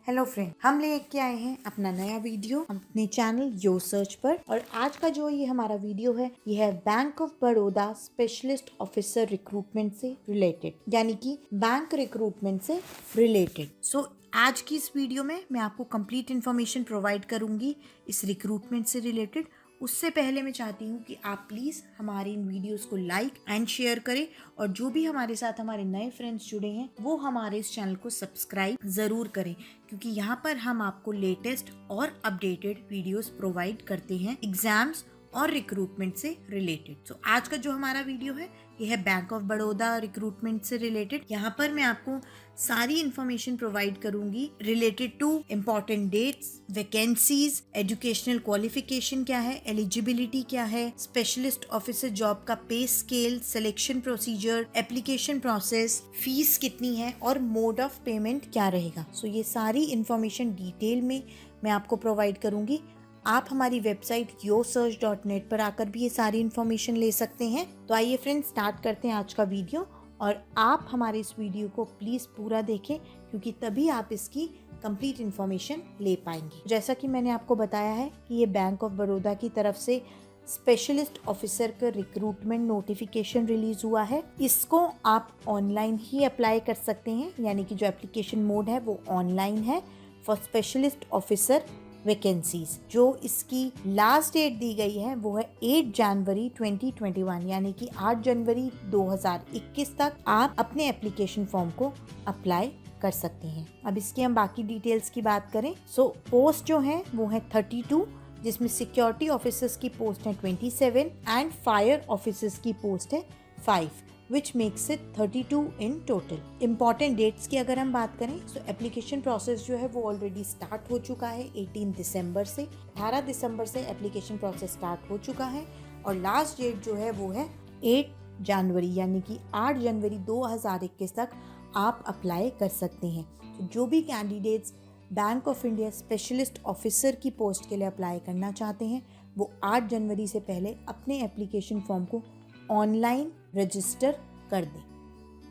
Hello friend, हम लेके आए हैं अपना नया वीडियो अपने चैनल यो सर्च पर। और आज का जो ये हमारा वीडियो है ये है bank of Baroda specialist officer recruitment से रिलेटेड, यानी कि बैंक रिक्रूटमेंट से रिलेटेड। सो आज की इस वीडियो में मैं आपको कंप्लीट इन्फॉर्मेशन प्रोवाइड करूंगी इस रिक्रूटमेंट से रिलेटेड। उससे पहले मैं चाहती हूँ कि आप प्लीज़ हमारे इन वीडियोस को लाइक एंड शेयर करें, और जो भी हमारे साथ हमारे नए फ्रेंड्स जुड़े हैं वो हमारे इस चैनल को सब्सक्राइब ज़रूर करें, क्योंकि यहाँ पर हम आपको लेटेस्ट और अपडेटेड वीडियोस प्रोवाइड करते हैं एग्जाम्स और रिक्रूटमेंट से रिलेटेड। सो आज का जो हमारा वीडियो है ये है बैंक ऑफ बड़ौदा रिक्रूटमेंट से रिलेटेड। यहाँ पर मैं आपको सारी इंफॉर्मेशन प्रोवाइड करूंगी related to important dates, vacancies, educational qualification क्या है, एलिजिबिलिटी क्या है, स्पेशलिस्ट ऑफिसर जॉब का पे scale, selection procedure, application process, fees कितनी है और मोड ऑफ पेमेंट क्या रहेगा। सो ये सारी इंफॉर्मेशन डिटेल में मैं आपको प्रोवाइड करूंगी। आप हमारी वेबसाइट yosearch.net पर आकर भी ये सारी इन्फॉर्मेशन ले सकते हैं। तो आइए फ्रेंड्स स्टार्ट करते हैं आज का वीडियो, और आप हमारे इस वीडियो को प्लीज़ पूरा देखें, क्योंकि तभी आप इसकी कंप्लीट इन्फॉर्मेशन ले पाएंगे। जैसा कि मैंने आपको बताया है कि ये बैंक ऑफ बड़ौदा की तरफ से स्पेशलिस्ट ऑफिसर का रिक्रूटमेंट नोटिफिकेशन रिलीज हुआ है। इसको आप ऑनलाइन ही अप्लाई कर सकते हैं, यानी कि जो एप्लीकेशन मोड है वो ऑनलाइन है फॉर स्पेशलिस्ट ऑफिसर वैकेंसीज। जो इसकी लास्ट डेट दी गई है वो है 8 जनवरी 2021, यानी कि 8 जनवरी 2021 तक आप अपने एप्लीकेशन फॉर्म को अप्लाई कर सकते हैं। अब इसकी हम बाकी डिटेल्स की बात करें, सो पोस्ट जो है वो है 32, जिसमें सिक्योरिटी ऑफिसर्स की पोस्ट है 27 एंड फायर ऑफिसर्स की पोस्ट है 5, which makes it 32 in total. Important dates की अगर हम बात करें तो एप्लीकेशन प्रोसेस जो है वो ऑलरेडी स्टार्ट हो चुका है 18 दिसंबर से। 18 दिसंबर से एप्लीकेशन प्रोसेस स्टार्ट हो चुका है, और लास्ट डेट जो है वो है 8 जनवरी, यानी कि 8 जनवरी 2021 तक आप अप्लाई कर सकते हैं। तो जो भी candidates bank of India specialist officer की पोस्ट के लिए अप्लाई करना चाहते हैं वो 8 जनवरी से पहले अपने एप्लीकेशन फॉर्म को ऑनलाइन रजिस्टर कर दें।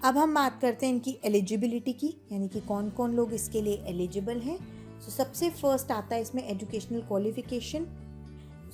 अब हम बात करते हैं इनकी एलिजिबिलिटी की, यानी कि कौन कौन लोग इसके लिए एलिजिबल हैं। सो सबसे फर्स्ट आता है इसमें एजुकेशनल क्वालिफिकेशन।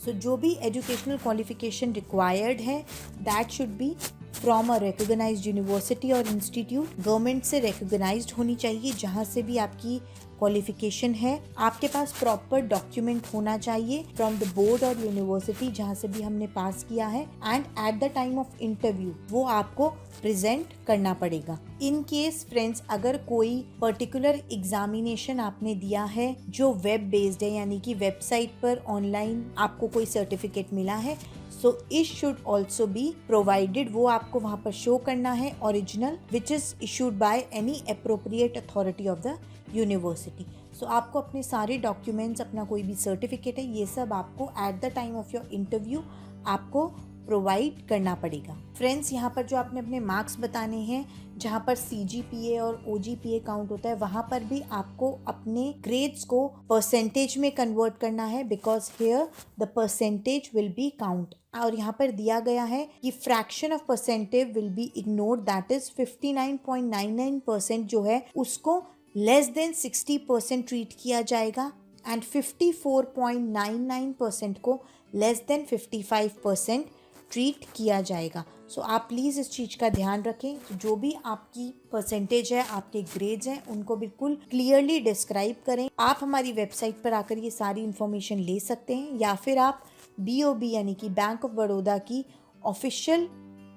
सो जो भी एजुकेशनल क्वालिफिकेशन रिक्वायर्ड है that should be from a recognised university और इंस्टीट्यूट। गवर्नमेंट से रिकॉग्नाइज्ड होनी चाहिए जहाँ से भी आपकी क्वालिफिकेशन है। आपके पास प्रॉपर डॉक्यूमेंट होना चाहिए फ्रॉम द बोर्ड और यूनिवर्सिटी जहाँ से भी हमने पास किया है, and at the time of interview वो आपको प्रेजेंट करना पड़ेगा। इन केस फ्रेंड्स अगर कोई पर्टिकुलर एग्जामिनेशन आपने दिया है जो वेब बेस्ड है, यानी कि वेबसाइट पर ऑनलाइन आपको कोई सर्टिफिकेट मिला है, so it should also be provided. वो आपको वहाँ पर शो करना है original which is issued by any appropriate authority of the university. So आपको अपने सारे डॉक्यूमेंट्स, अपना कोई भी सर्टिफिकेट है, ये सब आपको eight the time of your interview आपको प्रोवाइड करना पड़ेगा। फ्रेंड्स यहाँ पर जो आपने अपने मार्क्स बताने हैं, जहाँ पर CGPA और OGPA काउंट होता है, वहाँ पर भी आपको अपने ग्रेड्स को परसेंटेज में कन्वर्ट करना है, because here the percentage will be count. और यहाँ पर दिया गया है कि fraction of percentage will be ignored, that is 59.99% जो है उसको लेस देन 60% ट्रीट किया जाएगा, एंड 54.99% को लेस देन 55% ट्रीट किया जाएगा। सो आप प्लीज़ इस चीज़ का ध्यान रखें। तो जो भी आपकी परसेंटेज है, आपके ग्रेड्स हैं, उनको बिल्कुल क्लियरली डिस्क्राइब करें। आप हमारी वेबसाइट पर आकर ये सारी इन्फॉर्मेशन ले सकते हैं, या फिर आप BOB यानी कि बैंक ऑफ बड़ौदा की ऑफिशियल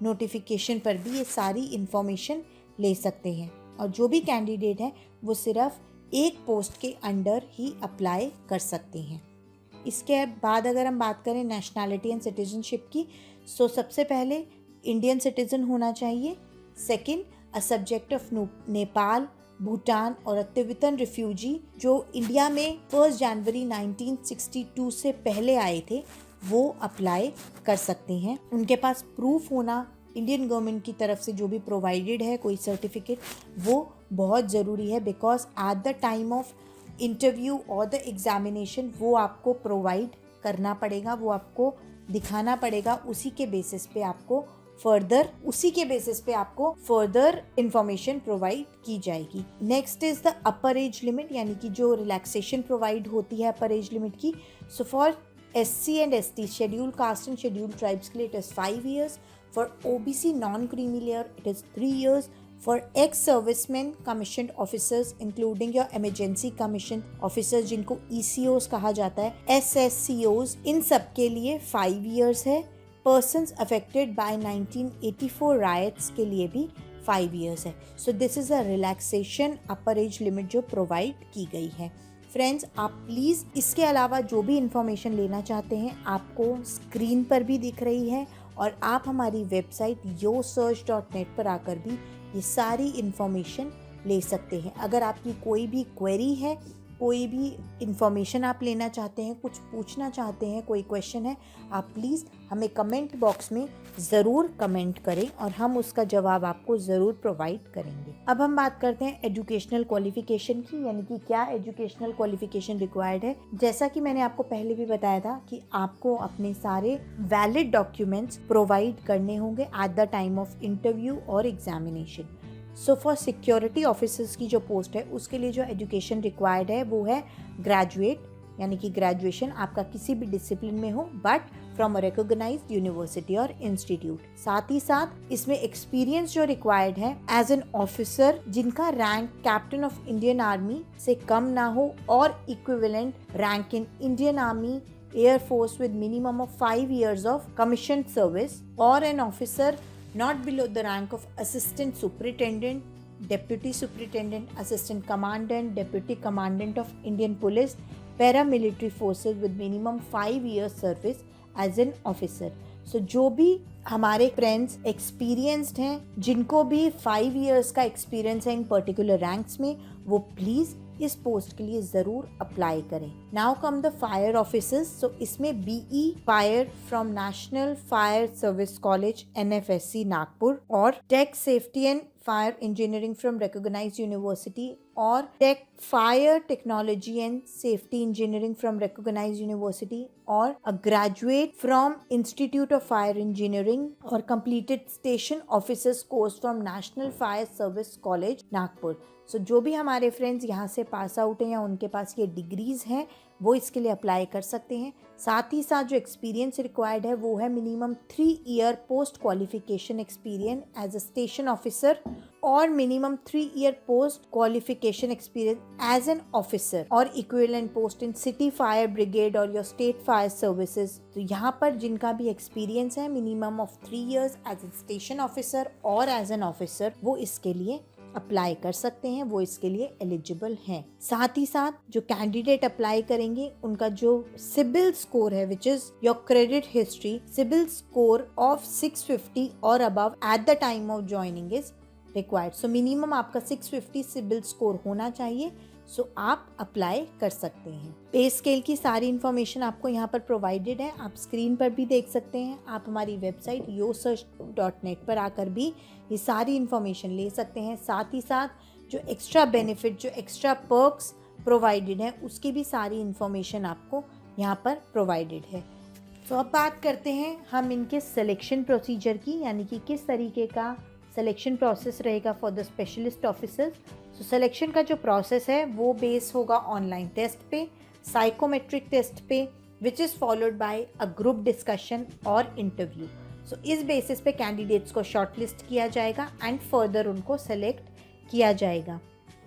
नोटिफिकेशन पर भी ये सारी इन्फॉर्मेशन ले सकते हैं। और जो भी कैंडिडेट है वो सिर्फ एक पोस्ट के अंडर ही अप्लाई कर सकते हैं। इसके बाद अगर हम बात करें नेशनैलिटी एंड सिटीजनशिप की, सो सबसे पहले इंडियन सिटीजन होना चाहिए। Second, a subject of Nepal, Bhutan और अ तिब्बतन रिफ्यूजी जो इंडिया में 1 जनवरी 1962 से पहले आए थे वो अप्लाई कर सकते हैं। उनके पास प्रूफ होना इंडियन गवर्नमेंट की तरफ से जो भी प्रोवाइडेड है कोई सर्टिफिकेट, वो बहुत ज़रूरी है, because at the time of interview और द एग्जामिनेशन वो आपको प्रोवाइड करना पड़ेगा, वो आपको दिखाना पड़ेगा। उसी के बेसिस पे आपको फर्दर उसी के बेसिस पे आपको फर्दर इंफॉर्मेशन प्रोवाइड की जाएगी। Next is the upper age limit, यानी कि जो रिलैक्सेशन प्रोवाइड होती है अपर एज लिमिट की। So for SC and ST, scheduled caste and scheduled tribes के लिए it is 5 years. For OBC non-creamy layer it is 3 years. For ex-servicemen commissioned officers including your emergency commissioned officers जिनको ECOs कहा जाता है, SSCOs, इन सब के लिए 5 years है। Persons affected by 1984 riots के लिए भी 5 years है। So this is a relaxation upper age limit जो provide की गई है। फ्रेंड्स, आप प्लीज़ इसके अलावा जो भी इंफॉर्मेशन लेना चाहते हैं आपको स्क्रीन पर भी दिख रही है, और आप हमारी वेबसाइट yosearch.net पर आकर भी ये सारी इंफॉर्मेशन ले सकते हैं। अगर आपकी कोई भी क्वेरी है, कोई भी इंफॉर्मेशन आप लेना चाहते हैं, कुछ पूछना चाहते हैं, कोई क्वेश्चन है, आप प्लीज़ हमें कमेंट बॉक्स में ज़रूर कमेंट करें और हम उसका जवाब आपको ज़रूर प्रोवाइड करेंगे। अब हम बात करते हैं एजुकेशनल क्वालिफिकेशन की, यानी कि क्या एजुकेशनल क्वालिफिकेशन रिक्वायर्ड है। जैसा कि मैंने आपको पहले भी बताया था कि आपको अपने सारे वैलिड डॉक्यूमेंट्स प्रोवाइड करने होंगे at the time of interview और examination. So for security officers की जो पोस्ट है उसके लिए जो एजुकेशन रिक्वायर्ड है वो है ग्रेजुएट, यानी कि ग्रेजुएशन आपका किसी भी डिसिप्लिन में हो but from a recognised university और इंस्टीट्यूट। साथ ही साथ इसमें एक्सपीरियंस जो रिक्वायर्ड है एज एन ऑफिसर जिनका rank captain of Indian army से कम ना हो और equivalent rank in Indian army air force with minimum of 5 years of commission service, और an officer not below the rank of assistant superintendent, deputy superintendent, assistant commandant, deputy commandant of Indian police, paramilitary forces with minimum 5 years service as an officer. So जो भी हमारे friends experienced हैं, जिनको भी 5 years का experience है इन particular ranks में, वो प्लीज इस पोस्ट के लिए जरूर अप्लाई करें। Now come the fire officers. So इसमें BE fire from national fire service college NFSC Nagpur, और tech safety and fire engineering from recognised university, और tech fire technology and safety engineering from recognised university, और a graduate from institute of fire engineering, और completed station officers course from national fire service college Nagpur. So जो भी हमारे friends यहाँ से pass out हैं या उनके पास ये डिग्रीज हैं वो इसके लिए अप्लाई कर सकते हैं। साथ ही साथ जो एक्सपीरियंस रिक्वायर्ड है वो है minimum 3 year post qualification experience as a station officer, और minimum 3 year post qualification experience as an officer और equivalent post in city fire brigade और योर स्टेट फायर सर्विसेज। तो यहाँ पर जिनका भी एक्सपीरियंस है minimum of 3 years as a station officer और एज एन ऑफिसर, वो इसके लिए अप्लाई कर सकते हैं, वो इसके लिए एलिजिबल हैं। साथ ही साथ जो कैंडिडेट अप्लाई करेंगे उनका जो सिबिल स्कोर है which is your credit history, CIBIL score of 650 और above eight the time of joining is required. So minimum आपका 650 सिबिल स्कोर होना चाहिए। सो आप अप्लाई कर सकते हैं। पे स्केल की सारी इन्फॉर्मेशन आपको यहाँ पर प्रोवाइडेड है, आप स्क्रीन पर भी देख सकते हैं। आप हमारी वेबसाइट yosearch.net पर आकर भी ये सारी इन्फॉर्मेशन ले सकते हैं। साथ ही साथ जो एक्स्ट्रा बेनिफिट, जो एक्स्ट्रा पर्क्स प्रोवाइडेड है उसकी भी सारी इन्फॉर्मेशन आपको यहाँ पर प्रोवाइडेड है। तो अब बात करते हैं हम इनके सिलेक्शन प्रोसीजर की, यानी कि किस तरीके का सिलेक्शन प्रोसेस रहेगा for the specialist officers. So selection का जो प्रोसेस है वो बेस होगा ऑनलाइन टेस्ट पे, साइकोमेट्रिक टेस्ट पे, which is followed by a group discussion और इंटरव्यू। सो इस बेसिस पे कैंडिडेट्स को शॉर्टलिस्ट किया जाएगा एंड फर्दर उनको सेलेक्ट किया जाएगा।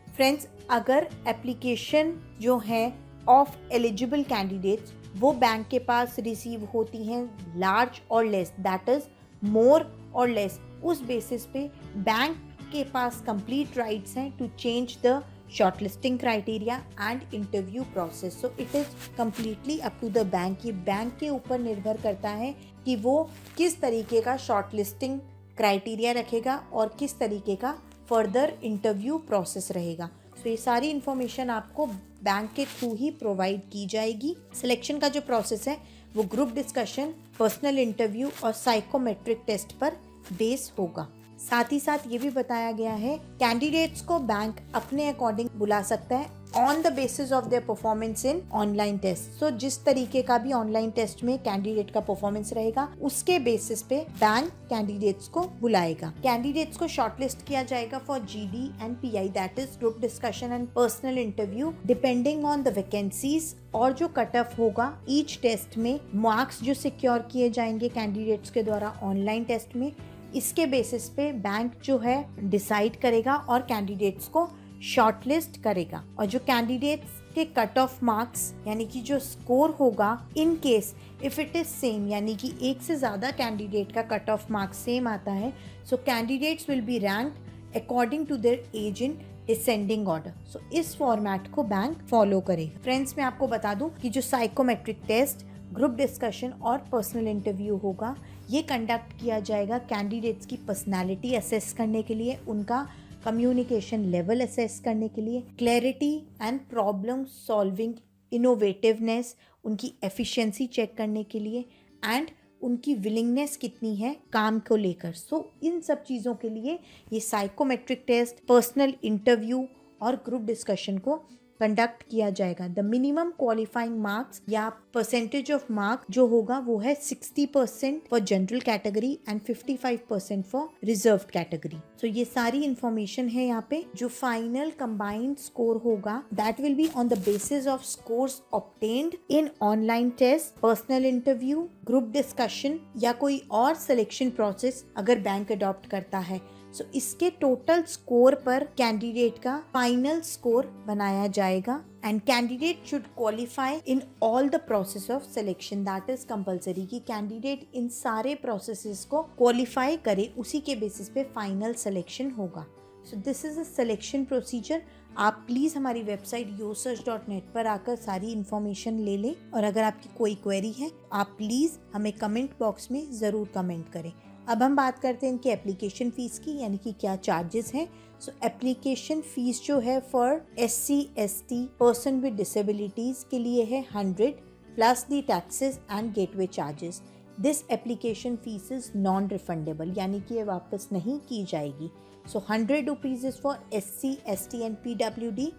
फ्रेंड्स, अगर एप्लीकेशन जो है ऑफ एलिजिबल कैंडिडेट्स वो बैंक के पास रिसीव होती हैं लार्ज और लेस, दैट इज मोर और लेस, उस बेसिस पे बैंक के पास कंप्लीट राइट्स हैं to change the shortlisting criteria and interview process. So it is completely up to the bank. ये बैंक के ऊपर निर्भर करता है कि वो किस तरीके का शॉर्टलिस्टिंग क्राइटेरिया रखेगा और किस तरीके का फर्दर इंटरव्यू प्रोसेस रहेगा। सो ये सारी इन्फॉर्मेशन आपको बैंक के थ्रू ही प्रोवाइड की जाएगी। सिलेक्शन का जो प्रोसेस है वो ग्रुप डिस्कशन, पर्सनल इंटरव्यू और साइकोमेट्रिक टेस्ट पर बेस होगा। साथ ही साथ ये भी बताया गया है कैंडिडेट्स को बैंक अपने अकॉर्डिंग बुला सकता है on the basis of their performance in online test. सो जिस तरीके का भी ऑनलाइन टेस्ट में कैंडिडेट का परफॉर्मेंस रहेगा उसके बेसिस पे बैंक कैंडिडेट्स को बुलाएगा। कैंडिडेट्स को शॉर्टलिस्ट किया जाएगा for GD and PI, that is group discussion and personal interview, depending on the vacancies. और जो कट ऑफ होगा ईच टेस्ट में, मार्क्स जो सिक्योर किए जाएंगे कैंडिडेट्स के द्वारा ऑनलाइन टेस्ट में, इसके बेसिस पे बैंक जो है डिसाइड करेगा और कैंडिडेट्स को शॉर्टलिस्ट करेगा। और जो कैंडिडेट्स के कट ऑफ मार्क्स यानी कि जो स्कोर होगा, in case if it is same, यानी कि एक से ज्यादा कैंडिडेट का कट ऑफ मार्क्स सेम आता है, so candidates will be ranked according to their age in descending order. So इस फॉर्मेट को बैंक फॉलो करेगा। फ्रेंड्स, मैं आपको बता दूं कि जो साइकोमेट्रिक टेस्ट, ग्रुप डिस्कशन और पर्सनल इंटरव्यू होगा, ये कंडक्ट किया जाएगा कैंडिडेट्स की पर्सनालिटी असेस करने के लिए, उनका कम्युनिकेशन लेवल असेस करने के लिए, clarity and problem solving innovativeness, उनकी एफिशिएंसी चेक करने के लिए, एंड उनकी विलिंगनेस कितनी है काम को लेकर। सो इन सब चीज़ों के लिए ये साइकोमेट्रिक टेस्ट, पर्सनल इंटरव्यू और ग्रुप डिस्कशन को कंडक्ट किया जाएगा। द मिनिमम क्वालिफाइंग मार्क्स या परसेंटेज ऑफ मार्क जो होगा वो है 60% for general category and 55% for reserve category. So ये सारी इंफॉर्मेशन है यहाँ पे। जो फाइनल कंबाइंड स्कोर होगा that will be on the basis of scores obtained in online test, personal interview, group discussion या कोई और सिलेक्शन प्रोसेस अगर बैंक अडॉप्ट करता है। सो इसके टोटल स्कोर पर कैंडिडेट का फाइनल स्कोर बनाया जाएगा and candidate should qualify in all the process of selection, that is compulsory कि कैंडिडेट इन सारे प्रोसेसेस को क्वालिफाई करे, उसी के बेसिस पे फाइनल सिलेक्शन होगा। So this is a selection procedure. आप प्लीज़ हमारी वेबसाइट yosearch.net पर आकर सारी इन्फॉर्मेशन ले लें और अगर आपकी कोई क्वेरी है आप प्लीज़ हमें कमेंट बॉक्स में ज़रूर कमेंट करें। अब हम बात करते हैं इनकी एप्लीकेशन फ़ीस की, यानी कि क्या चार्जेस हैं। सो एप्लीकेशन फ़ीस जो है for SC ST person with disabilities के लिए है 100 plus the taxes and gateway charges. This application fees is non refundable, यानी कि ये वापस नहीं की जाएगी। सो 100 rupees is for SC ST and PWD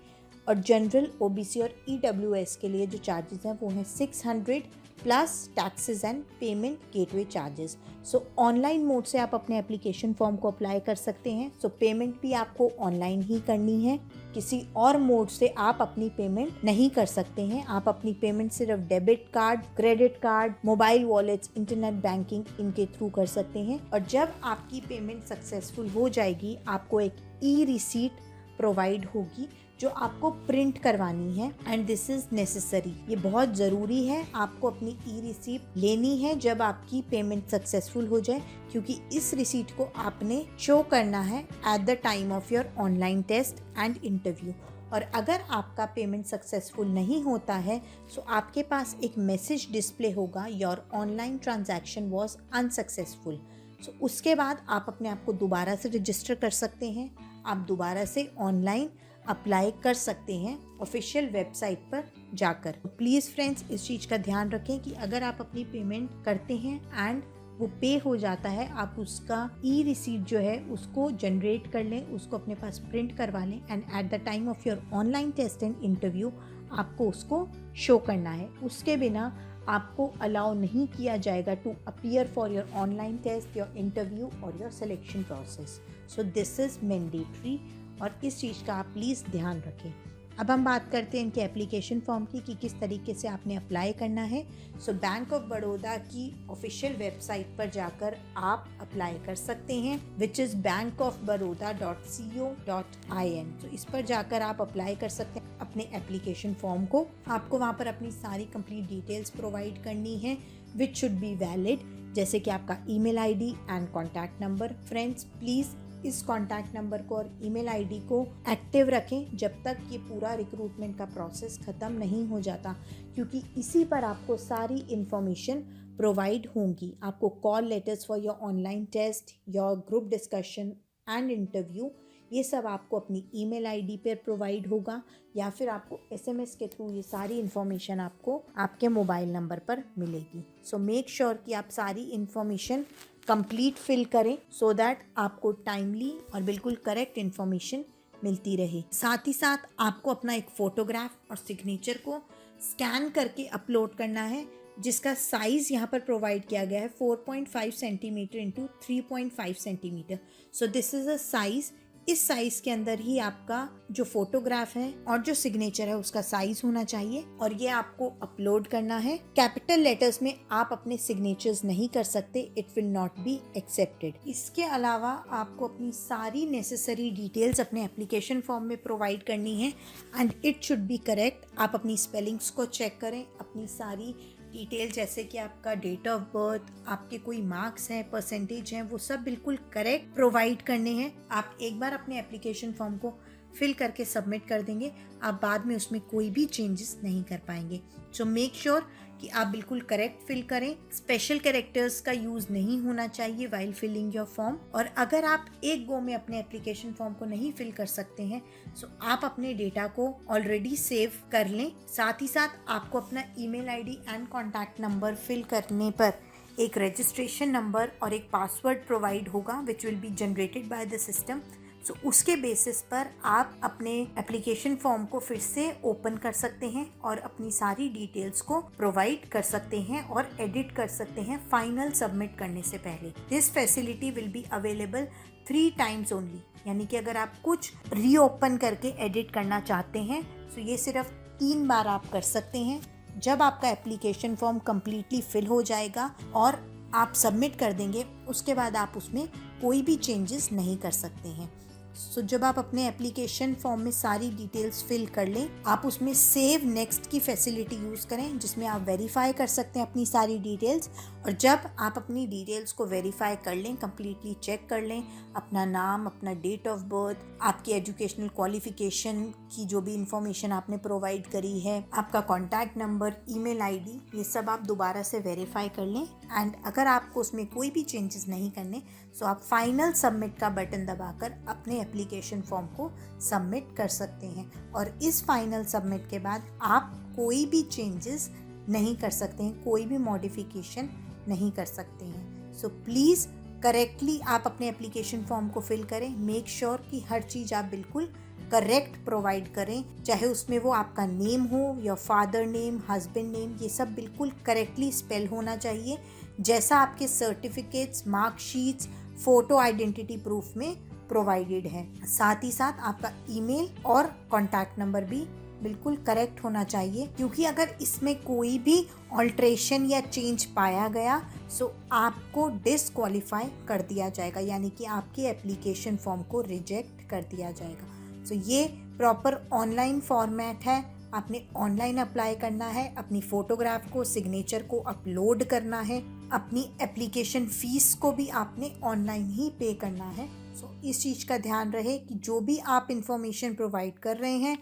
और जनरल OBC और EWS के लिए जो चार्जेस हैं वो हैं 600 plus taxes and payment gateway charges. So online mode से आप अपने एप्लीकेशन फॉर्म को अप्लाई कर सकते हैं। सो पेमेंट भी आपको ऑनलाइन ही करनी है, किसी और मोड से आप अपनी पेमेंट नहीं कर सकते हैं। आप अपनी पेमेंट सिर्फ debit card, credit card, mobile wallets, internet banking इनके थ्रू कर सकते हैं। और जब आपकी पेमेंट सक्सेसफुल हो जाएगी आपको एक ई-रिसीट प्रोवाइड होगी जो आपको प्रिंट करवानी है एंड दिस इज नेसेसरी। ये बहुत ज़रूरी है, आपको अपनी ई-रिसीट लेनी है जब आपकी पेमेंट सक्सेसफुल हो जाए, क्योंकि इस रिसीट को आपने शो करना है at the time of your online test and interview. और अगर आपका पेमेंट सक्सेसफुल नहीं होता है सो आपके पास एक मैसेज डिस्प्ले होगा, your online transaction was unsuccessful. So उसके बाद आप अपने आप को दोबारा से रजिस्टर कर सकते हैं, आप दोबारा से ऑनलाइन अप्लाई कर सकते हैं ऑफिशियल वेबसाइट पर जाकर। प्लीज़ फ्रेंड्स, इस चीज़ का ध्यान रखें कि अगर आप अपनी पेमेंट करते हैं एंड वो पे हो जाता है, आप उसका ई-रिसीट जो है उसको जनरेट कर लें, उसको अपने पास प्रिंट करवा लें and at the time of your online test and interview आपको उसको शो करना है। उसके बिना आपको अलाउ नहीं किया जाएगा to appear for your online test, your interview और your selection process. So this is mandatory और इस चीज़ का आप प्लीज़ ध्यान रखें। अब हम बात करते हैं इनके एप्लीकेशन फॉर्म की कि किस तरीके से आपने अप्लाई करना है। सो बैंक ऑफ बड़ौदा की ऑफिशियल वेबसाइट पर जाकर आप अप्लाई कर सकते हैं, विच इज़ bankofbaroda.co.in। तो इस पर जाकर आप अप्लाई कर सकते हैं अपने एप्लीकेशन फॉर्म को। आपको वहाँ पर अपनी सारी कंप्लीट डिटेल्स प्रोवाइड करनी है विच शुड बी वैलिड, जैसे कि आपका email ID and contact number. Friends please इस कॉन्टैक्ट नंबर को और ईमेल आईडी को एक्टिव रखें जब तक ये पूरा रिक्रूटमेंट का प्रोसेस ख़त्म नहीं हो जाता, क्योंकि इसी पर आपको सारी इन्फॉर्मेशन प्रोवाइड होंगी। आपको call letters for your online test, your group discussion and interview, ये सब आपको अपनी ईमेल आईडी पर प्रोवाइड होगा या फिर आपको SMS के थ्रू ये सारी इन्फॉर्मेशन आपको आपके मोबाइल नंबर पर मिलेगी। सो मेक श्योर कि आप सारी इन्फॉर्मेशन कंप्लीट फिल करें सो दैट आपको टाइमली और बिल्कुल करेक्ट इन्फॉर्मेशन मिलती रहे। साथ ही साथ आपको अपना एक फोटोग्राफ और सिग्नेचर को स्कैन करके अपलोड करना है, जिसका साइज यहाँ पर प्रोवाइड किया गया है 4.5 centimetre into 3.5 centimetre. So this is a size. इस साइज के अंदर ही आपका जो फोटोग्राफ है और जो सिग्नेचर है उसका साइज होना चाहिए और ये आपको अपलोड करना है। कैपिटल लेटर्स में आप अपने सिग्नेचर्स नहीं कर सकते, it will not be accepted. इसके अलावा आपको अपनी सारी नेसेसरी डिटेल्स अपने एप्लीकेशन फॉर्म में प्रोवाइड करनी है and it should be correct. आप अपनी स्पेलिंग्स को चेक करें, अपनी सारी डिटेल जैसे कि आपका डेट ऑफ बर्थ, आपके कोई मार्क्स हैं, परसेंटेज हैं, वो सब बिल्कुल करेक्ट प्रोवाइड करने हैं। आप एक बार अपने एप्लीकेशन फॉर्म को फिल करके सबमिट कर देंगे, आप बाद में उसमें कोई भी चेंजेस नहीं कर पाएंगे। सो मेक श्योर कि आप बिल्कुल करेक्ट फिल करें। स्पेशल कैरेक्टर्स का यूज नहीं होना चाहिए वाइल फिलिंग योर फॉर्म। और अगर आप एक गो में अपने एप्लीकेशन फॉर्म को नहीं फिल कर सकते हैं, सो आप अपने डेटा को ऑलरेडी सेव कर लें। साथ ही साथ आपको अपना email ID and contact number fill करने पर एक रजिस्ट्रेशन नंबर और एक पासवर्ड प्रोवाइड होगा which will be generated by the system. So उसके बेसिस पर आप अपने एप्लीकेशन फॉर्म को फिर से ओपन कर सकते हैं और अपनी सारी डिटेल्स को प्रोवाइड कर सकते हैं और एडिट कर सकते हैं फाइनल सबमिट करने से पहले। This facility will be available 3 times only, यानी कि अगर आप कुछ रीओपन करके एडिट करना चाहते हैं तो ये सिर्फ 3 बार आप कर सकते हैं। जब आपका एप्लीकेशन फॉर्म कम्प्लीटली फिल हो जाएगा और आप सबमिट कर देंगे, उसके बाद आप उसमें कोई भी चेंजेस नहीं कर सकते हैं। सो जब आप अपने एप्लीकेशन फॉर्म में सारी डिटेल्स फिल कर लें, आप उसमें सेव नेक्स्ट की फैसिलिटी यूज़ करें, जिसमें आप वेरीफाई कर सकते हैं अपनी सारी डिटेल्स। और जब आप अपनी डिटेल्स को वेरीफाई कर लें, कम्प्लीटली चेक कर लें, अपना नाम, अपना डेट ऑफ बर्थ, आपकी एजुकेशनल क्वालिफिकेशन की जो भी इंफॉर्मेशन आपने प्रोवाइड करी है, आपका कॉन्टैक्ट नंबर, ईमेल आईडी, ये सब आप दोबारा से वेरीफाई कर लें। एंड अगर आपको उसमें कोई भी चेंजेस नहीं करने, सो आप फाइनल सबमिट का बटन दबाकर अपने एप्लीकेशन फॉर्म को सबमिट कर सकते हैं। और इस फाइनल सबमिट के बाद आप कोई भी चेंजेस नहीं कर सकते हैं, कोई भी मॉडिफिकेशन नहीं कर सकते हैं। सो प्लीज़ करेक्टली आप अपने एप्लीकेशन फॉर्म को फिल करें। मेक श्योर कि हर चीज़ आप बिल्कुल करेक्ट प्रोवाइड करें, चाहे उसमें वो आपका नेम हो या फादर नेम, हस्बैंड नेम, ये सब बिल्कुल करेक्टली स्पेल होना चाहिए, जैसा आपके certificates, marksheets, photo identity proof में प्रोवाइडेड है। साथ ही साथ आपका ईमेल और कॉन्टैक्ट नंबर भी बिल्कुल करेक्ट होना चाहिए, क्योंकि अगर इसमें कोई भी ऑल्ट्रेशन या चेंज पाया गया सो आपको डिसक्वालीफाई कर दिया जाएगा, यानी कि आपके एप्लीकेशन फॉर्म को रिजेक्ट कर दिया जाएगा। सो ये प्रॉपर ऑनलाइन फॉर्मेट है, आपने ऑनलाइन अप्लाई करना है, अपनी फ़ोटोग्राफ को, सिग्नेचर को अपलोड करना है, अपनी एप्लीकेशन फ़ीस को भी आपने ऑनलाइन ही पे करना है। सो इस चीज़ का ध्यान रहे कि जो भी आप इंफॉर्मेशन प्रोवाइड कर रहे हैं,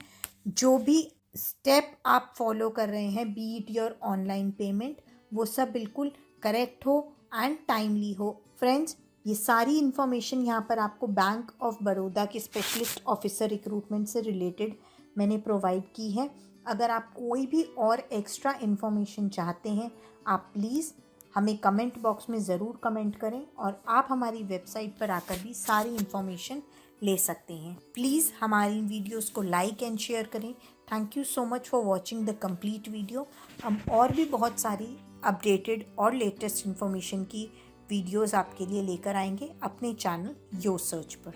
जो भी स्टेप आप फॉलो कर रहे हैं, B it your online payment, वो सब बिल्कुल करेक्ट हो एंड टाइमली हो। फ्रेंड्स, ये सारी इन्फॉर्मेशन यहाँ पर आपको बैंक ऑफ बड़ौदा के स्पेशलिस्ट ऑफिसर रिक्रूटमेंट से रिलेटेड मैंने प्रोवाइड की है। अगर आप कोई भी और एक्स्ट्रा इन्फॉर्मेशन चाहते हैं, आप प्लीज़ हमें कमेंट बॉक्स में ज़रूर कमेंट करें और आप हमारी वेबसाइट पर आकर भी सारी इन्फॉर्मेशन ले सकते हैं। प्लीज़ हमारी वीडियोस को लाइक एंड शेयर करें। Thank you so much for watching the complete video. हम और भी बहुत सारी अपडेटेड और लेटेस्ट इन्फॉर्मेशन की वीडियोस आपके लिए लेकर आएंगे अपने चैनल यो सर्च पर।